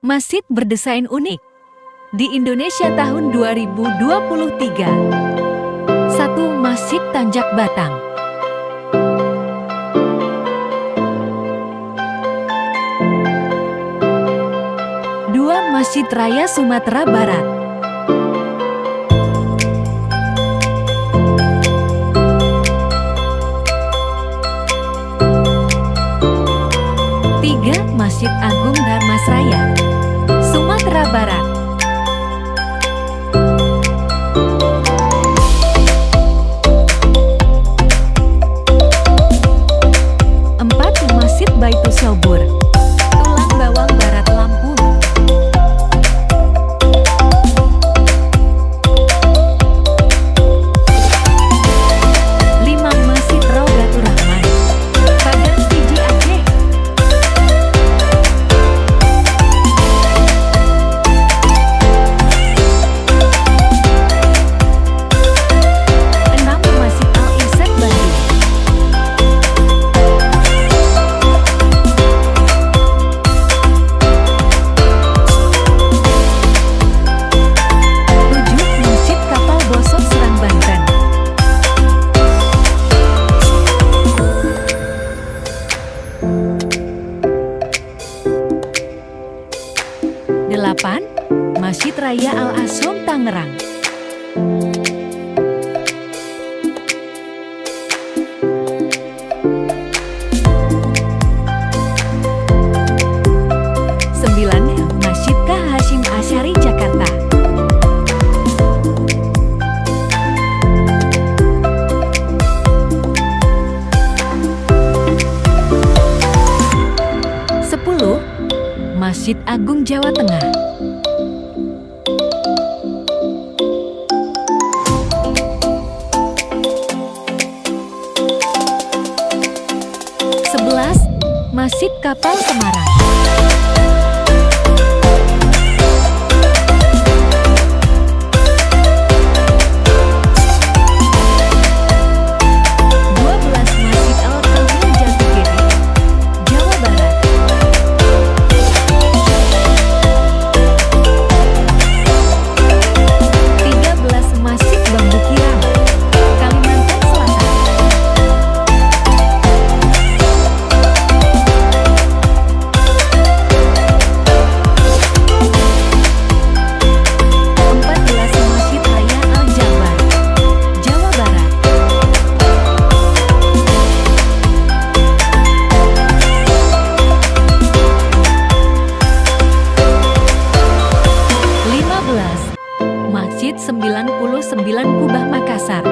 Masjid berdesain unik di Indonesia tahun 2023. 1. Masjid Tanjak Batang. 2. Masjid Raya Sumatera Barat. 3. Masjid Agung Dharmasraya, Sumatera Barat. 4. Masjid Baitus Sobur, Tulang Bawang Barat, Lampung. 5. Masjid Rogatur Rahman, Padang Siji, Aceh. 6. Masjid Al-Irsyad, Bandung. 7. Masjid Kapal Bosok, Serang, Banten. 8. Masjid Raya Al-Asom, Tangerang. 9. Masjid K. Hashim Asy'ari, Jakarta. 10. Masjid Agung, Jawa Tengah. 11. Masjid Kapal, Semarang. 12. Masjid Al-Kamil, Jatigede, Jawa Barat. 13. Masjid Bambu Kirang, Kalimantan Selatan. 14. Masjid Raya Al-Jabar, Jawa Barat. 15. Masjid 99 Kubah, Makassar.